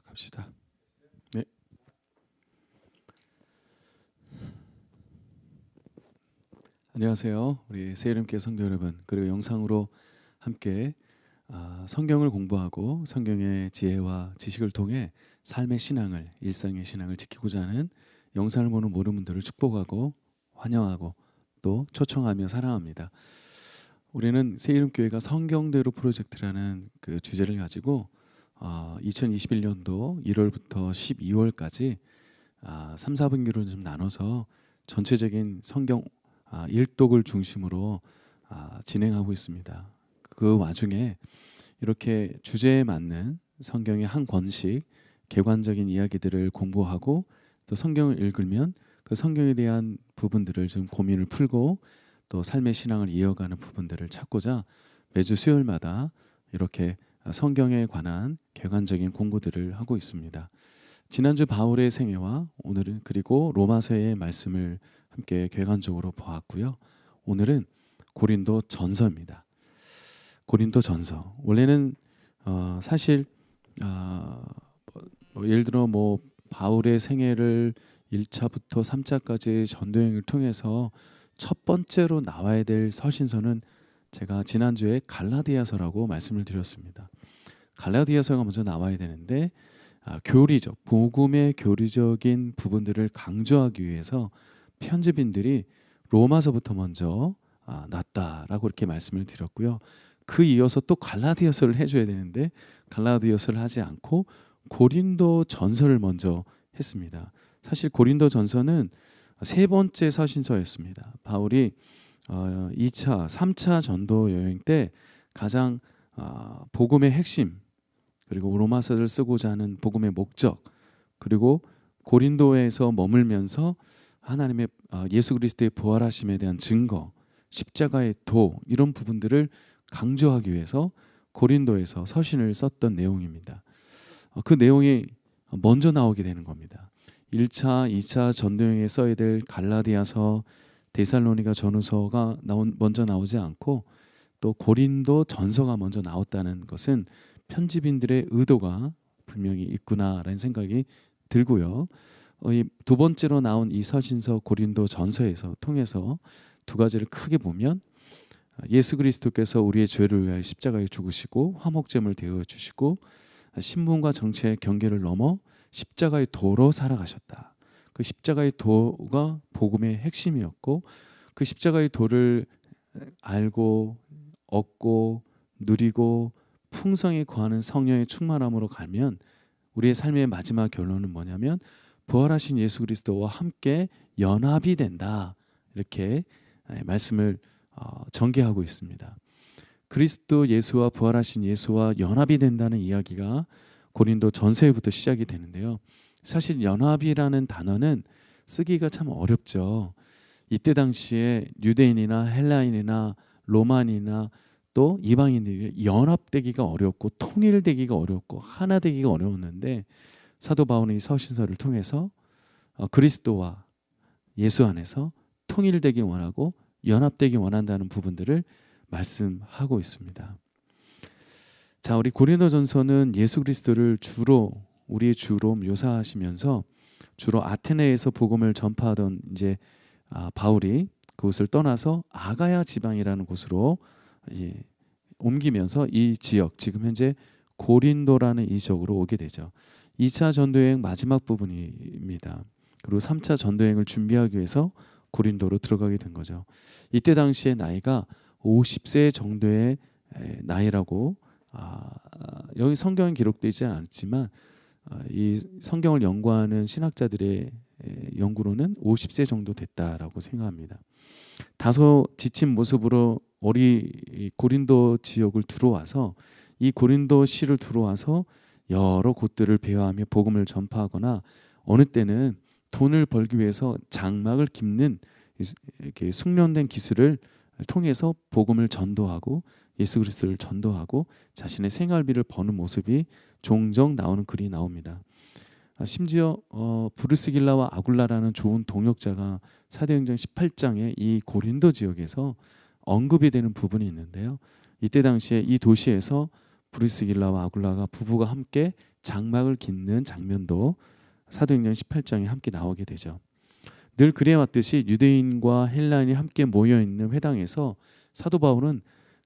갑시다. 네. 안녕하세요. 우리 새이름교회 성도 여러분, 그리고 영상으로 함께 성경을 공부하고 성경의 지혜와 지식을 통해 삶의 신앙을, 일상의 신앙을 지키고자 하는 영상을 보는 모든 분들을 축복하고 환영하고 또 초청하며 사랑합니다. 우리는 새이름교회가 성경대로 프로젝트라는 그 주제를 가지고 2021년도 1월부터 12월까지 3, 4분기로 좀 나눠서 전체적인 성경 일독을 중심으로 진행하고 있습니다. 그 와중에 이렇게 주제에 맞는 성경의 한 권씩 객관적인 이야기들을 공부하고 또 성경을 읽으면 그 성경에 대한 부분들을 좀 고민을 풀고 또 삶의 신앙을 이어가는 부분들을 찾고자 매주 수요일마다 이렇게 성경에 관한 객관적인 공부들을 하고 있습니다. 지난주 바울의 생애와 오늘은 그리고 로마서의 말씀을 함께 객관적으로 보았고요. 오늘은 고린도 전서입니다. 고린도 전서. 원래는 사실 예를 들어 바울의 생애를 1차부터 3차까지 전도행을 통해서 첫 번째로 나와야 될 서신서는 제가 지난주에 갈라디아서라고 말씀을 드렸습니다. 갈라디아서가 먼저 나와야 되는데 교리적, 복음의 교리적인 부분들을 강조하기 위해서 편집인들이 로마서부터 먼저 놨다라고 이렇게 말씀을 드렸고요. 그 이어서 또 갈라디아서를 해줘야 되는데 갈라디아서를 하지 않고 고린도 전서를 먼저 했습니다. 사실 고린도 전서는 세 번째 서신서였습니다. 바울이 2차, 3차 전도 여행 때 가장 복음의 핵심 그리고 로마서를 쓰고자 하는 복음의 목적 그리고 고린도에서 머물면서 하나님의 예수 그리스도의 부활하심에 대한 증거, 십자가의 도 이런 부분들을 강조하기 위해서 고린도에서 서신을 썼던 내용입니다. 그 내용이 먼저 나오게 되는 겁니다. 1차, 2차 전도여행에 써야 될 갈라디아서, 데살로니가 전후서가 먼저 나오지 않고 또 고린도 전서가 먼저 나왔다는 것은 편집인들의 의도가 분명히 있구나라는 생각이 들고요. 두 번째로 나온 이 서신서 고린도 전서에서 통해서 두 가지를 크게 보면 예수 그리스도께서 우리의 죄를 위하여 십자가에 죽으시고 화목제물 되어 주시고 신분과 정치의 경계를 넘어 십자가의 도로 살아가셨다. 그 십자가의 도가 복음의 핵심이었고 그 십자가의 도를 알고 얻고 누리고 풍성히 거하는 성령의 충만함으로 가면 우리의 삶의 마지막 결론은 뭐냐면 부활하신 예수 그리스도와 함께 연합이 된다. 이렇게 말씀을 전개하고 있습니다. 그리스도 예수와 부활하신 예수와 연합이 된다는 이야기가 고린도 전서에부터 시작이 되는데요. 사실 연합이라는 단어는 쓰기가 참 어렵죠. 이때 당시에 유대인이나 헬라인이나 로마인이나 또 이방인들이 연합되기가 어렵고 통일되기가 어렵고 하나 되기가 어려웠는데 사도 바울은 이 서신서를 통해서 그리스도와 예수 안에서 통일되기 원하고 연합되기 원한다는 부분들을 말씀하고 있습니다. 자, 우리 고린도전서는 예수 그리스도를 우리의 주로 묘사하시면서 주로 아테네에서 복음을 전파하던 이제 바울이 그곳을 떠나서 아가야 지방이라는 곳으로 옮기면서 이 지역 지금 현재 고린도라는 이 지역으로 오게 되죠. 2차 전도여행 마지막 부분입니다. 그리고 3차 전도여행을 준비하기 위해서 고린도로 들어가게 된 거죠. 이때 당시의 나이가 50세 정도의 나이라고 여기 성경은 기록되지 않았지만 이 성경을 연구하는 신학자들의 연구로는 50세 정도 됐다라고 생각합니다. 다소 지친 모습으로 고린도 지역을 들어와서 이 고린도시를 들어와서 여러 곳들을 배회하며 복음을 전파하거나 어느 때는 돈을 벌기 위해서 장막을 깁는 이렇게 숙련된 기술을 통해서 복음을 전도하고 예수 그리스도를 전도하고 자신의 생활비를 버는 모습이 종종 나오는 글이 나옵니다. 심지어 브루스길라와 아굴라라는 좋은 동역자가 사도행전 18장에 이 고린도 지역에서 언급이 되는 부분이 있는데요. 이때 당시에 이 도시에서 브리스길라와 아굴라가 부부가 함께 장막을 깃는 장면도 사도행전 18장에 함께 나오게 되죠. 늘 그래왔듯이 유대인과 헬라인이 함께 모여 있는 회당에서 사도 바울은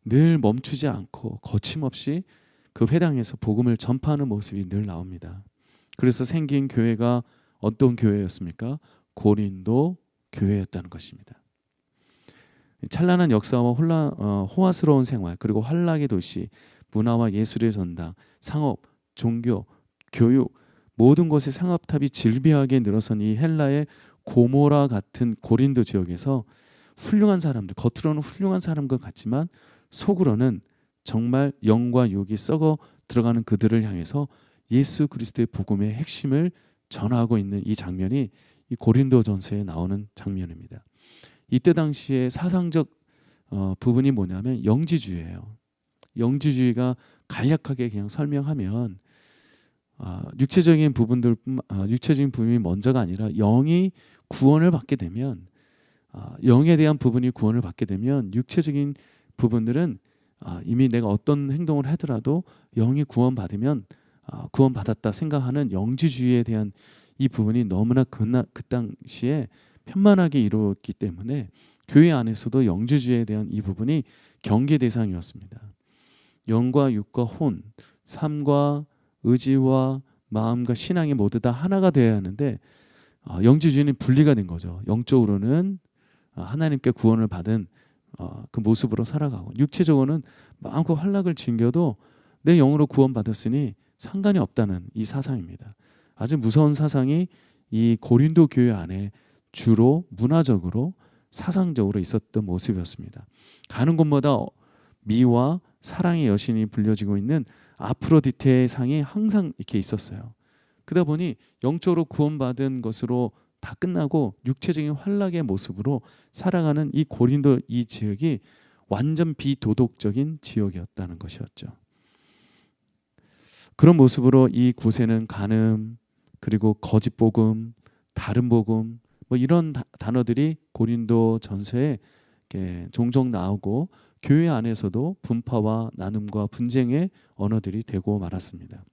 늘 멈추지 않고 거침없이 그 회당에서 복음을 전파하는 모습이 늘 나옵니다. 그래서 생긴 교회가 어떤 교회였습니까? 고린도 교회였다는 것입니다. 찬란한 역사와 호화스러운 생활, 그리고 환락의 도시, 문화와 예술의 전당, 상업, 종교, 교육, 모든 것의 상업탑이 질비하게 늘어선 이 헬라의 고모라 같은 고린도 지역에서 훌륭한 사람들, 겉으로는 훌륭한 사람들 같지만 속으로는 정말 영과 육이 썩어 들어가는 그들을 향해서 예수 그리스도의 복음의 핵심을 전하고 있는 이 장면이 이 고린도전서에 나오는 장면입니다. 이때 당시에 사상적 부분이 뭐냐면 영지주의예요. 영지주의가 간략하게 그냥 설명하면 육체적인 부분이 먼저가 아니라 영이 구원을 받게 되면 영에 대한 부분이 구원을 받게 되면 육체적인 부분들은 이미 내가 어떤 행동을 하더라도 영이 구원받으면 구원받았다 생각하는 영지주의에 대한 이 부분이 너무나 그 당시에 편만하게 이루었기 때문에 교회 안에서도 영지주의에 대한 이 부분이 경계 대상이었습니다. 영과 육과 혼, 삶과 의지와 마음과 신앙이 모두 다 하나가 되어야 하는데 영지주의는 분리가 된 거죠. 영적으로는 하나님께 구원을 받은 그 모습으로 살아가고, 육체적으로는 마음껏 환락을 즐겨도 내 영으로 구원받았으니 상관이 없다는 이 사상입니다. 아주 무서운 사상이 이 고린도 교회 안에 주로 문화적으로 사상적으로 있었던 모습이었습니다. 가는 곳마다 미와 사랑의 여신이 불려지고 있는 아프로디테의 상이 항상 이렇게 있었어요. 그러다 보니 영적으로 구원받은 것으로 다 끝나고 육체적인 환락의 모습으로 살아가는 이 고린도 이 지역이 완전 비도덕적인 지역이었다는 것이었죠. 그런 모습으로 이 곳에는 간음, 그리고 거짓 복음, 다른 복음, 뭐 이런 단어들이 고린도 전서에 종종 나오고 교회 안에서도 분파와 나눔과 분쟁의 언어들이 되고 말았습니다.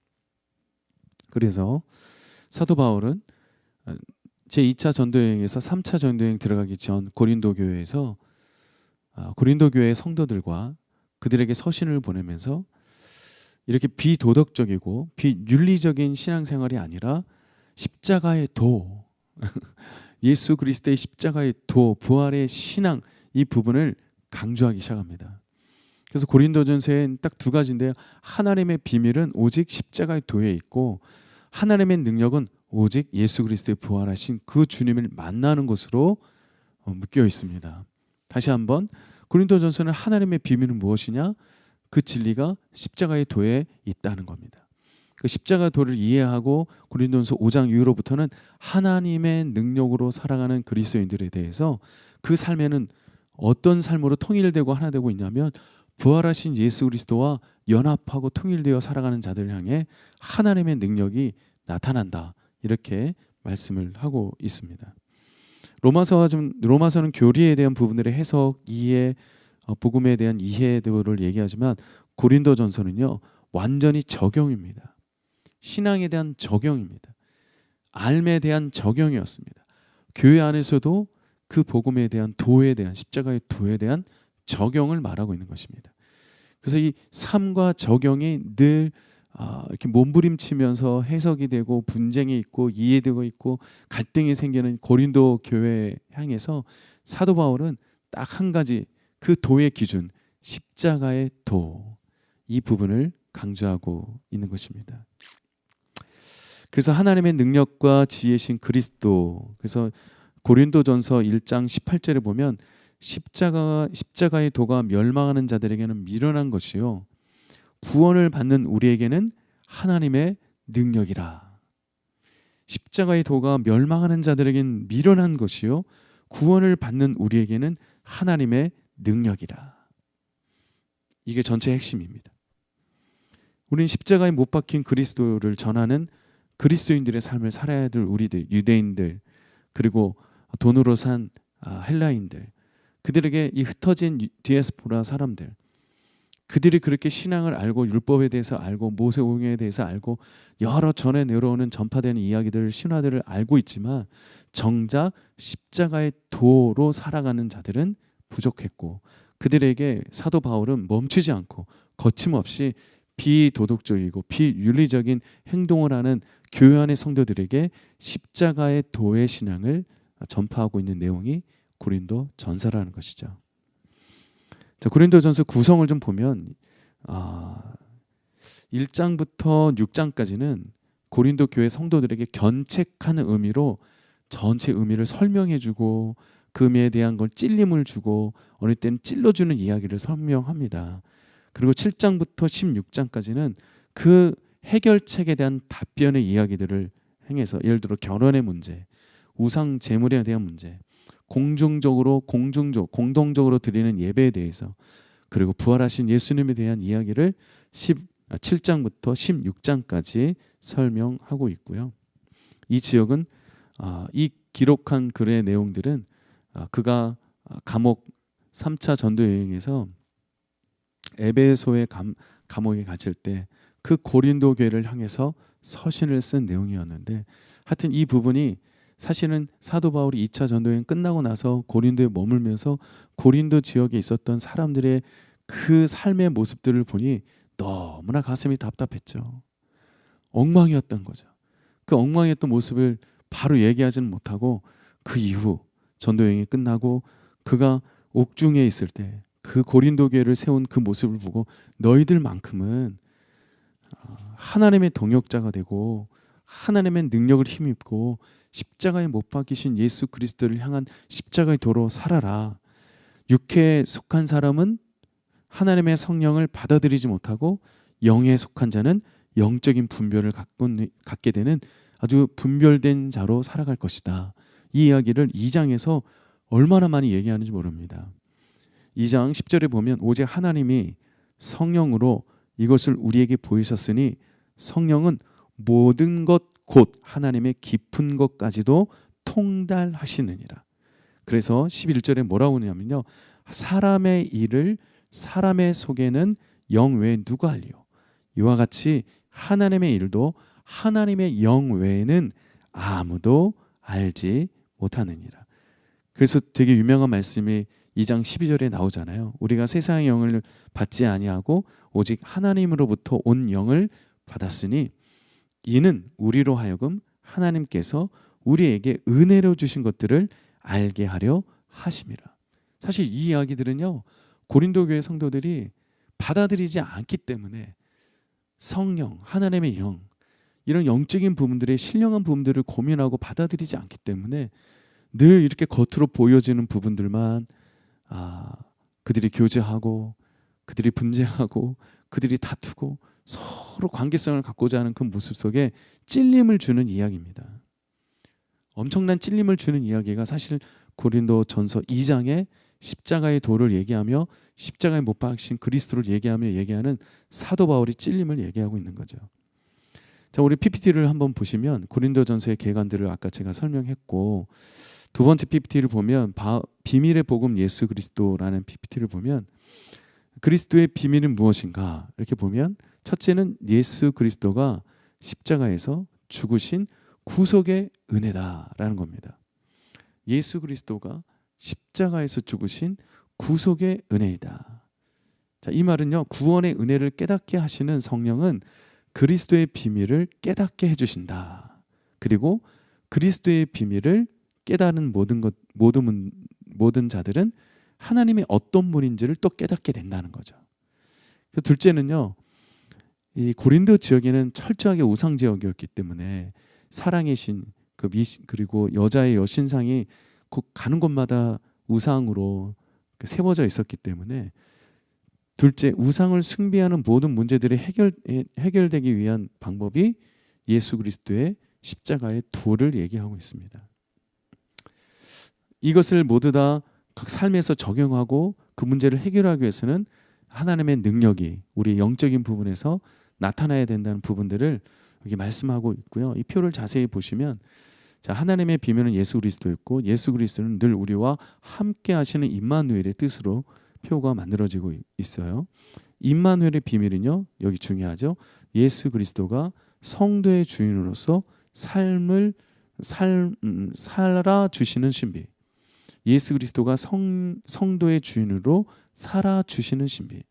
그래서 사도 바울은 제2차 전도여행에서 3차 전도여행 들어가기 전 고린도 교회에서 고린도 교회의 성도들과 그들에게 서신을 보내면서 이렇게 비도덕적이고 비윤리적인 신앙생활이 아니라 십자가의 도, 예수 그리스도의 십자가의 도, 부활의 신앙, 이 부분을 강조하기 시작합니다. 그래서 고린도전서엔 딱 두 가지인데요. 하나님의 비밀은 오직 십자가의 도에 있고, 하나님의 능력은 오직 예수 그리스도의 부활하신 그 주님을 만나는 것으로 묶여 있습니다. 다시 한번, 고린도전서는 하나님의 비밀은 무엇이냐? 그 진리가 십자가의 도에 있다는 겁니다. 그 십자가 도를 이해하고 고린도전서 5장 이후로부터는 하나님의 능력으로 살아가는 그리스도인들에 대해서 그 삶에는 어떤 삶으로 통일되고 하나 되고 있냐면, 부활하신 예수 그리스도와 연합하고 통일되어 살아가는 자들을 향해 하나님의 능력이 나타난다, 이렇게 말씀을 하고 있습니다. 로마서는 교리에 대한 부분들의 해석, 이해, 복음에 대한 이해도를 얘기하지만 고린도전서는요 완전히 적용입니다. 신앙에 대한 적용입니다. 삶에 대한 적용이었습니다. 교회 안에서도 그 복음에 대한 도에 대한 십자가의 도에 대한 적용을 말하고 있는 것입니다. 그래서 이 삶과 적용이 늘 이렇게 몸부림치면서 해석이 되고 분쟁이 있고 이해되고 있고 갈등이 생기는 고린도 교회에 향해서 사도 바울은 딱 한 가지, 그 도의 기준, 십자가의 도, 이 부분을 강조하고 있는 것입니다. 그래서 하나님의 능력과 지혜신 그리스도, 그래서 고린도전서 1장 18절에 보면 십자가의 도가 멸망하는 자들에게는 미련한 것이요 구원을 받는 우리에게는 하나님의 능력이라. 십자가의 도가 멸망하는 자들에게는 미련한 것이요 구원을 받는 우리에게는 하나님의 능력이라. 이게 전체 핵심입니다. 우리는 십자가에 못 박힌 그리스도를 전하는 그리스도인들의 삶을 살아야 될 우리들, 유대인들, 그리고 돈으로 산 헬라인들, 그들에게 이 흩어진 디아스포라 사람들, 그들이 그렇게 신앙을 알고 율법에 대해서 알고 모세오경에 대해서 알고 여러 전에 내려오는 전파되는 이야기들 신화들을 알고 있지만 정작 십자가의 도로 살아가는 자들은 부족했고 그들에게 사도 바울은 멈추지 않고 거침없이 비도덕적이고 비윤리적인 행동을 하는 교회 안의 성도들에게 십자가의 도의 신앙을 전파하고 있는 내용이 고린도 전서라는 것이죠. 자, 고린도전서 구성을 좀 보면 1장부터 6장까지는 고린도 교회 성도들에게 견책하는 의미로 전체 의미를 설명해주고 그 의미에 대한 걸 찔림을 주고 어느 때는 찔러주는 이야기를 설명합니다. 그리고 7장부터 16장까지는 그 해결책에 대한 답변의 이야기들을 행해서 예를 들어 결혼의 문제, 우상 제물에 대한 문제, 공동적으로 드리는 예배에 대해서 그리고 부활하신 예수님에 대한 이야기를 7장부터 16장까지 설명하고 있고요. 이 지역은 이 기록한 글의 내용들은 그가 감옥 3차 전도 여행에서 에베소의 감옥에 갇힐 때 그 고린도 교회를 향해서 서신을 쓴 내용이었는데 하여튼 이 부분이 사실은 사도 바울이 2차 전도여행 끝나고 나서 고린도에 머물면서 고린도 지역에 있었던 사람들의 그 삶의 모습들을 보니 너무나 가슴이 답답했죠. 엉망이었던 거죠. 그 엉망이었던 모습을 바로 얘기하지는 못하고 그 이후 전도여행이 끝나고 그가 옥중에 있을 때 그 고린도 교회를 세운 그 모습을 보고 너희들만큼은 하나님의 동역자가 되고 하나님의 능력을 힘입고 십자가에 못 박히신 예수 그리스도를 향한 십자가의 도로 살아라. 육체에 속한 사람은 하나님의 성령을 받아들이지 못하고 영에 속한 자는 영적인 분별을 갖게 되는 아주 분별된 자로 살아갈 것이다. 이 이야기를 2장에서 얼마나 많이 얘기하는지 모릅니다. 2장 10절에 보면 오직 하나님이 성령으로 이것을 우리에게 보이셨으니 성령은 모든 것 곧 하나님의 깊은 것까지도 통달하시느니라. 그래서 11절에 뭐라고 하냐면요. 사람의 일을 사람의 속에는 영 외에 누가 알리요. 이와 같이 하나님의 일도 하나님의 영 외에는 아무도 알지 못하느니라. 그래서 되게 유명한 말씀이 2장 12절에 나오잖아요. 우리가 세상의 영을 받지 아니하고 오직 하나님으로부터 온 영을 받았으니 이는 우리로 하여금 하나님께서 우리에게 은혜로 주신 것들을 알게 하려 하심이라. 사실 이 이야기들은요. 고린도 교회 성도들이 받아들이지 않기 때문에 성령, 하나님의 영 이런 영적인 부분들의 신령한 부분들을 고민하고 받아들이지 않기 때문에 늘 이렇게 겉으로 보여지는 부분들만 그들이 교제하고 그들이 분쟁하고 그들이 다투고 서로 관계성을 갖고자 하는 그 모습 속에 찔림을 주는 이야기입니다. 엄청난 찔림을 주는 이야기가 사실 고린도 전서 2장에 십자가의 도를 얘기하며 십자가에 못 박히신 그리스도를 얘기하는 사도 바울이 찔림을 얘기하고 있는 거죠. 자, 우리 PPT를 한번 보시면 고린도 전서의 계관들을 아까 제가 설명했고 두 번째 PPT를 보면 비밀의 복음 예수 그리스도라는 PPT를 보면 그리스도의 비밀은 무엇인가 이렇게 보면 첫째는 예수 그리스도가 십자가에서 죽으신 구속의 은혜다라는 겁니다. 예수 그리스도가 십자가에서 죽으신 구속의 은혜이다. 자, 이 말은요. 구원의 은혜를 깨닫게 하시는 성령은 그리스도의 비밀을 깨닫게 해주신다. 그리고 그리스도의 비밀을 깨달은 모든 자들은 하나님이 어떤 분인지를 또 깨닫게 된다는 거죠. 둘째는요. 이 고린도 지역에는 철저하게 우상 지역이었기 때문에 사랑의 신 그리고 여자의 여신상이 곧 가는 곳마다 우상으로 세워져 있었기 때문에 둘째 우상을 숭배하는 모든 문제들이 해결되기 위한 방법이 예수 그리스도의 십자가의 도를 얘기하고 있습니다. 이것을 모두 다 각 삶에서 적용하고 그 문제를 해결하기 위해서는 하나님의 능력이 우리 영적인 부분에서 나타나야 된다는 부분들을 여기 말씀하고 있고요. 이 표를 자세히 보시면 자, 하나님의 비밀은 예수 그리스도였고 예수 그리스도는 늘 우리와 함께 하시는 임마누엘의 뜻으로 표가 만들어지고 있어요. 임마누엘의 비밀은요, 여기 중요하죠. 예수 그리스도가 성도의 주인으로서 살아 주시는 신비. 예수 그리스도가 성도의 주인으로 살아 주시는 신비.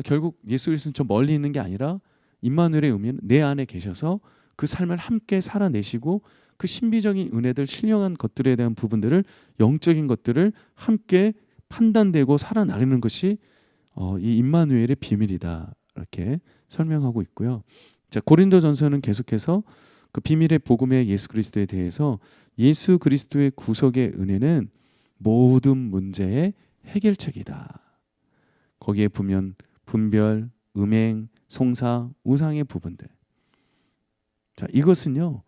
결국 예수 그리스도는 저 멀리 있는 게 아니라 임마누엘의 의미는 내 안에 계셔서 그 삶을 함께 살아내시고 그 신비적인 은혜들, 신령한 것들에 대한 부분들을, 영적인 것들을 함께 판단되고 살아나가는 것이 이 임마누엘의 비밀이다, 이렇게 설명하고 있고요. 자, 고린도전서는 계속해서 그 비밀의 복음의 예수 그리스도에 대해서 예수 그리스도의 구속의 은혜는 모든 문제의 해결책이다. 거기에 보면 분별, 음행, 송사, 우상의 부분들. 자, 이것은요,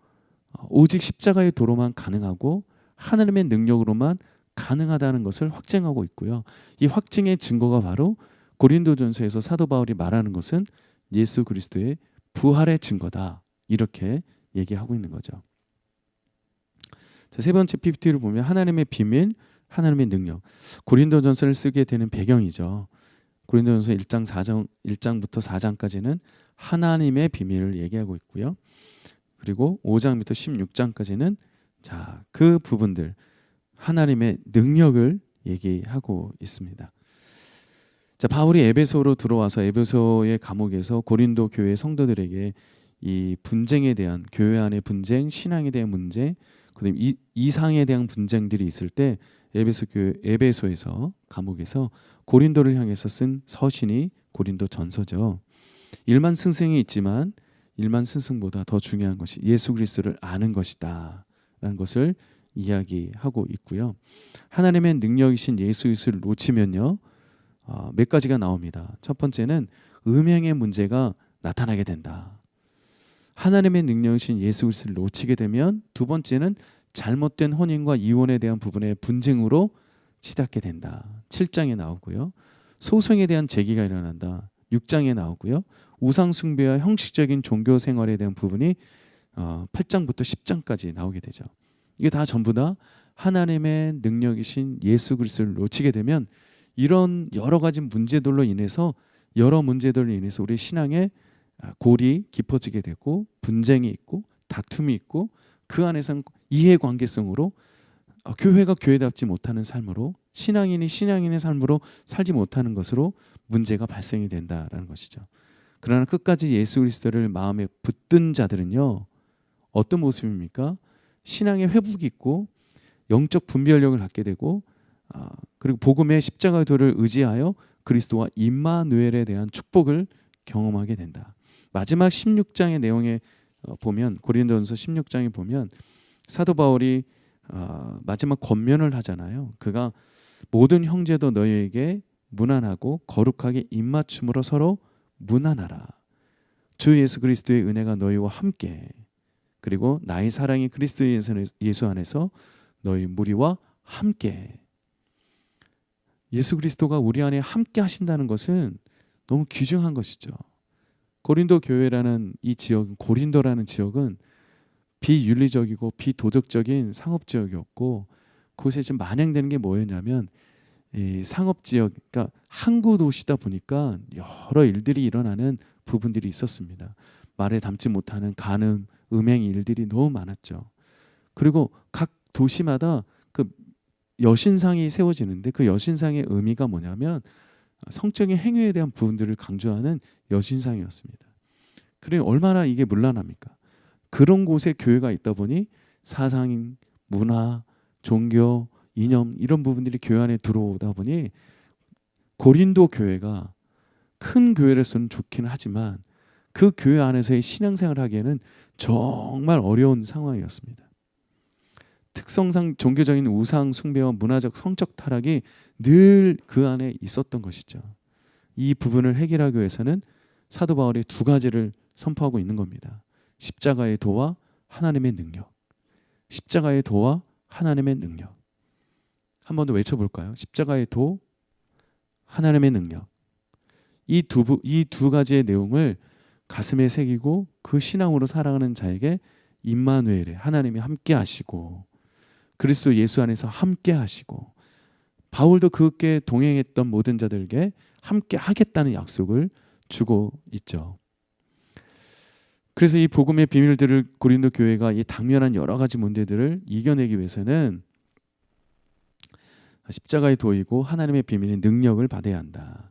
오직 십자가의 도로만 가능하고 하나님의 능력으로만 가능하다는 것을 확증하고 있고요. 이 확증의 증거가 바로 고린도전서에서 사도 바울이 말하는 것은 예수 그리스도의 부활의 증거다, 이렇게 얘기하고 있는 거죠. 자, 세 번째 PPT를 보면 하나님의 비밀, 하나님의 능력. 고린도전서를 쓰게 되는 배경이죠. 고린도전서 1장부터 4장까지는 하나님의 비밀을 얘기하고 있고요. 그리고 5장부터 16장까지는 자, 그 부분들, 하나님의 능력을 얘기하고 있습니다. 자, 바울이 에베소로 들어와서 에베소의 감옥에서 고린도 교회 성도들에게 이 분쟁에 대한, 교회 안의 분쟁, 신앙에 대한 문제, 그다음에 이상에 대한 분쟁들이 있을 때 에베소에서 감옥에서 고린도를 향해서 쓴 서신이 고린도 전서죠. 일만 승승이 있지만 일만 승승보다 더 중요한 것이 예수 그리스도를 아는 것이다 라는 것을 이야기하고 있고요. 하나님의 능력이신 예수 그리스도를 놓치면요, 몇 가지가 나옵니다. 첫 번째는 음행의 문제가 나타나게 된다. 하나님의 능력이신 예수 그리스도를 놓치게 되면 두 번째는 잘못된 혼인과 이혼에 대한 부분의 분쟁으로 치닫게 된다. 7장에 나오고요. 소송에 대한 제기가 일어난다. 6장에 나오고요. 우상 숭배와 형식적인 종교 생활에 대한 부분이 8장부터 10장까지 나오게 되죠. 이게 다 전부 다 하나님의 능력이신 예수 그리스도를 놓치게 되면 이런 여러 가지 문제들로 인해서 우리 신앙의 골이 깊어지게 되고 분쟁이 있고 다툼이 있고 그 안에서 이해관계성으로 교회가 교회답지 못하는 삶으로, 신앙인이 신앙인의 삶으로 살지 못하는 것으로 문제가 발생이 된다라는 것이죠. 그러나 끝까지 예수 그리스도를 마음에 붙든 자들은요, 어떤 모습입니까? 신앙의 회복이 있고 영적 분별력을 갖게 되고 그리고 복음의 십자가의 도를 의지하여 그리스도와 임마누엘에 대한 축복을 경험하게 된다. 마지막 16장의 내용에 보면, 고린도전서 16장에 보면 사도 바울이 마지막 권면을 하잖아요. 그가 모든 형제도 너희에게 무난하고 거룩하게 입맞춤으로 서로 무난하라. 주 예수 그리스도의 은혜가 너희와 함께, 그리고 나의 사랑이 그리스도 예수 안에서 너희 무리와 함께. 예수 그리스도가 우리 안에 함께 하신다는 것은 너무 귀중한 것이죠. 고린도 교회라는 이 지역, 고린도라는 지역은 비윤리적이고 비도덕적인 상업 지역이었고, 그곳에 지금 만행되는 게 뭐였냐면 이 상업 지역, 그러니까 항구 도시다 보니까 여러 일들이 일어나는 부분들이 있었습니다. 말에 담지 못하는 간음, 음행 일들이 너무 많았죠. 그리고 각 도시마다 그 여신상이 세워지는데 그 여신상의 의미가 뭐냐면 성적인 행위에 대한 부분들을 강조하는 여신상이었습니다. 그러니 얼마나 이게 문란합니까? 그런 곳에 교회가 있다 보니 사상, 문화, 종교, 이념 이런 부분들이 교회 안에 들어오다 보니 고린도 교회가 큰 교회로서는 좋긴 하지만 그 교회 안에서의 신앙생활을 하기에는 정말 어려운 상황이었습니다. 특성상 종교적인 우상 숭배와 문화적 성적 타락이 늘 그 안에 있었던 것이죠. 이 부분을 해결하기 위해서는 사도 바울이 두 가지를 선포하고 있는 겁니다. 십자가의 도와 하나님의 능력. 십자가의 도와 하나님의 능력. 한 번 더 외쳐볼까요? 십자가의 도, 하나님의 능력. 이 두 가지의 내용을 가슴에 새기고 그 신앙으로 살아가는 자에게 임마누엘의 하나님이 함께 하시고 그리스도 예수 안에서 함께 하시고 바울도 그께 동행했던 모든 자들에게 함께 하겠다는 약속을 주고 있죠. 그래서 이 복음의 비밀들을 고린도 교회가 이 당면한 여러 가지 문제들을 이겨내기 위해서는 십자가에 도이고 하나님의 비밀의 능력을 받아야 한다.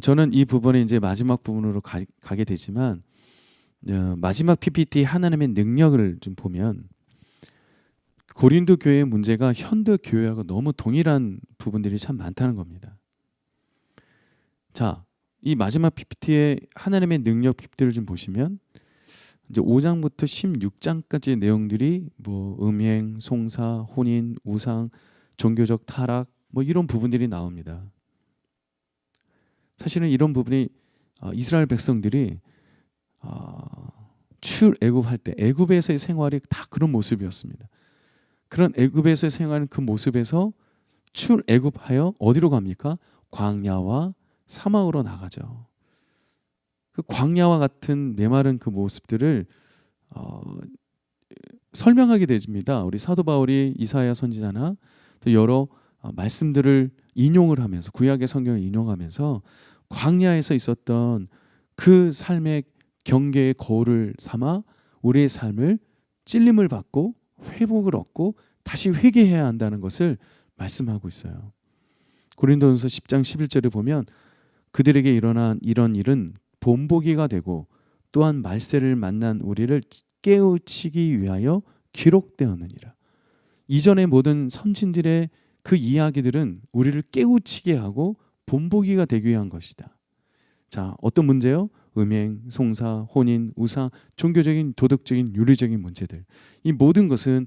저는 이 부분에 이제 마지막 부분으로 가게 되지만, 마지막 PPT 하나님의 능력을 좀 보면 고린도 교회의 문제가 현대 교회하고 너무 동일한 부분들이 참 많다는 겁니다. 자, 이 마지막 PPT의 하나님의 능력 PPT를 좀 보시면 이제 5장부터 16장까지의 내용들이 뭐 음행, 송사, 혼인, 우상, 종교적 타락 뭐 이런 부분들이 나옵니다. 사실은 이런 부분이 이스라엘 백성들이 출애굽할 때 애굽에서의 생활이 다 그런 모습이었습니다. 그런 애굽에서의 생활은 그 모습에서 출애굽하여 어디로 갑니까? 광야와 사막으로 나가죠. 그 광야와 같은 메마른 그 모습들을 설명하게 됩니다. 우리 사도 바울이 이사야 선지자나 또 여러 말씀들을 인용을 하면서, 구약의 성경을 인용하면서 광야에서 있었던 그 삶의 경계의 거울을 삼아 우리의 삶을 찔림을 받고 회복을 얻고 다시 회개해야 한다는 것을 말씀하고 있어요. 고린도전서 10장 11절에 보면 그들에게 일어난 이런 일은 본보기가 되고 또한 말세를 만난 우리를 깨우치기 위하여 기록되었느니라. 이전의 모든 선진들의 그 이야기들은 우리를 깨우치게 하고 본보기가 되기 위한 것이다. 자, 어떤 문제요? 음행, 송사, 혼인, 우상, 종교적인, 도덕적인, 윤리적인 문제들. 이 모든 것은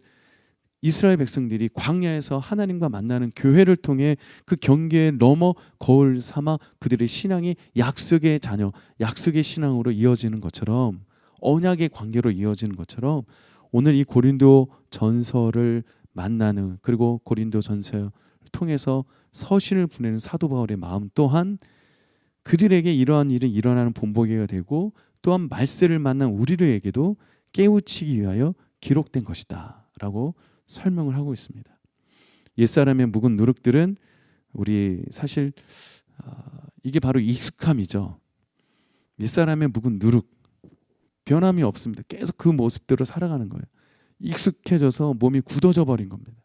이스라엘 백성들이 광야에서 하나님과 만나는 교회를 통해 그 경계에 넘어 거울 삼아 그들의 신앙이 약속의 자녀, 약속의 신앙으로 이어지는 것처럼, 언약의 관계로 이어지는 것처럼 오늘 이 고린도 전서를 만나는, 그리고 고린도 전서를 통해서 서신을 보내는 사도 바울의 마음 또한 그들에게 이러한 일이 일어나는 본보기가 되고 또한 말세를 만난 우리들에게도 깨우치기 위하여 기록된 것이다 라고 설명을 하고 있습니다. 옛사람의 묵은 누룩들은 우리 사실 이게 바로 익숙함이죠. 옛사람의 묵은 누룩, 변함이 없습니다. 계속 그 모습대로 살아가는 거예요. 익숙해져서 몸이 굳어져 버린 겁니다.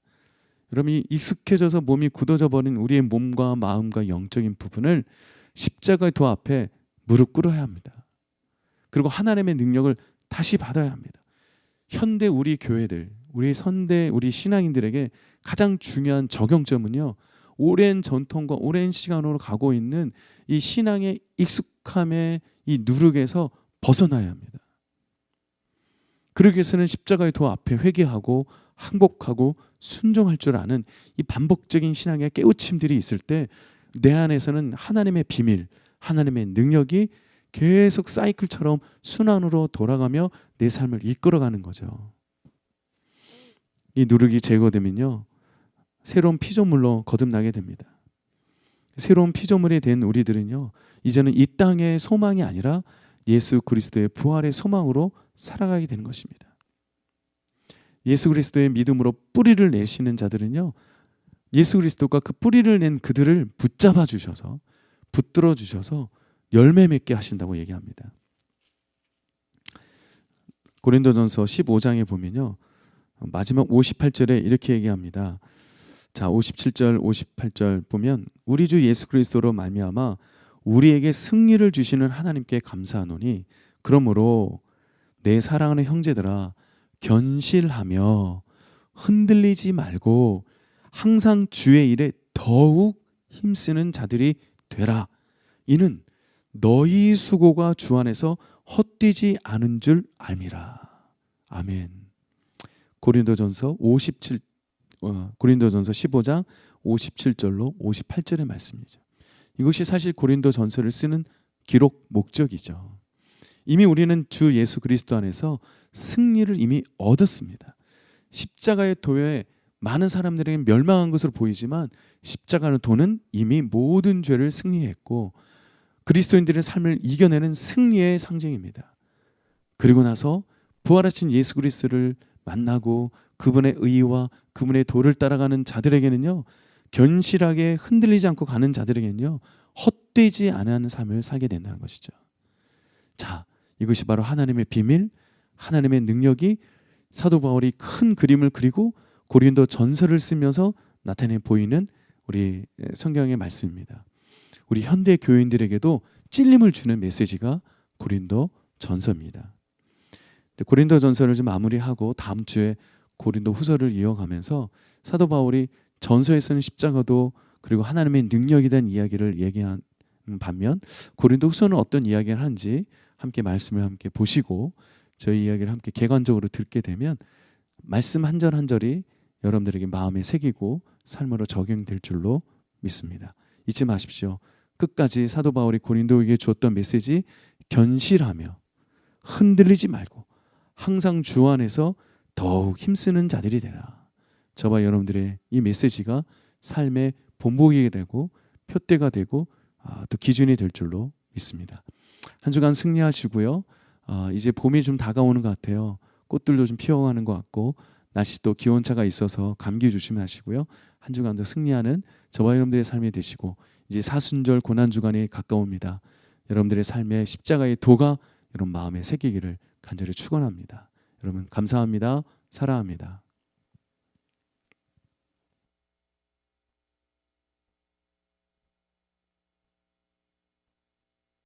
여러분, 이 익숙해져서 몸이 굳어져 버린 우리의 몸과 마음과 영적인 부분을 십자가의 도 앞에 무릎 꿇어야 합니다. 그리고 하나님의 능력을 다시 받아야 합니다. 현대 우리 교회들, 우리 선대, 우리 신앙인들에게 가장 중요한 적용점은요, 오랜 전통과 오랜 시간으로 가고 있는 이 신앙의 익숙함의 이 누룩에서 벗어나야 합니다. 그러기 위해서는 십자가의 도 앞에 회개하고 항복하고 순종할 줄 아는 이 반복적인 신앙의 깨우침들이 있을 때 내 안에서는 하나님의 비밀, 하나님의 능력이 계속 사이클처럼 순환으로 돌아가며 내 삶을 이끌어가는 거죠. 이 누룩이 제거되면요, 새로운 피조물로 거듭나게 됩니다. 새로운 피조물이 된 우리들은요, 이제는 이 땅의 소망이 아니라 예수 그리스도의 부활의 소망으로 살아가게 되는 것입니다. 예수 그리스도의 믿음으로 뿌리를 내시는 자들은요, 예수 그리스도가 그 뿌리를 낸 그들을 붙잡아 주셔서, 붙들어 주셔서 열매 맺게 하신다고 얘기합니다. 고린도전서 15장에 보면요, 마지막 58절에 이렇게 얘기합니다. 자, 57절 58절 보면 우리 주 예수 그리스도로 말미암아 우리에게 승리를 주시는 하나님께 감사하노니 그러므로 내 사랑하는 형제들아 견실하며 흔들리지 말고 항상 주의 일에 더욱 힘쓰는 자들이 되라. 이는 너희 수고가 주 안에서 헛되지 않은 줄 알미라. 아멘. 고린도전서 15장 57절로 58절의 말씀이죠. 이것이 사실 고린도전서를 쓰는 기록 목적이죠. 이미 우리는 주 예수 그리스도 안에서 승리를 이미 얻었습니다. 십자가의 도에 많은 사람들에게 멸망한 것으로 보이지만 십자가의 도는 이미 모든 죄를 승리했고 그리스도인들의 삶을 이겨내는 승리의 상징입니다. 그리고 나서 부활하신 예수 그리스도를 만나고 그분의 의와 그분의 도를 따라가는 자들에게는요, 견실하게 흔들리지 않고 가는 자들에게는요, 헛되지 않은 삶을 살게 된다는 것이죠. 자, 이것이 바로 하나님의 비밀, 하나님의 능력이 사도 바울이 큰 그림을 그리고 고린도 전서를 쓰면서 나타내 보이는 우리 성경의 말씀입니다. 우리 현대 교인들에게도 찔림을 주는 메시지가 고린도 전서입니다. 고린도 전서를 좀 마무리하고 다음 주에 고린도 후서를 이어가면서 사도 바울이 전서에서는 십자가도 그리고 하나님의 능력에 대한 이야기를 얘기한 반면 고린도 후서는 어떤 이야기를 하는지 함께 말씀을 함께 보시고 저희 이야기를 함께 객관적으로 듣게 되면 말씀 한 절 한 절이 여러분들에게 마음에 새기고 삶으로 적용될 줄로 믿습니다. 잊지 마십시오. 끝까지 사도 바울이 고린도에게 주었던 메시지, 견실하며 흔들리지 말고 항상 주 안에서 더욱 힘쓰는 자들이 되라. 저와 여러분들의 이 메시지가 삶의 본보기가 되고 표대가 되고 또 기준이 될 줄로 믿습니다. 한 주간 승리하시고요. 이제 봄이 좀 다가오는 것 같아요. 꽃들도 좀 피어가는 것 같고 날씨도 기온차가 있어서 감기 조심하시고요. 한 주간도 승리하는 저와 여러분들의 삶이 되시고 이제 사순절 고난주간이 가까웁니다. 여러분들의 삶에 십자가의 도가 여러분 마음에 새기기를 간절히 축원합니다. 여러분 감사합니다. 사랑합니다.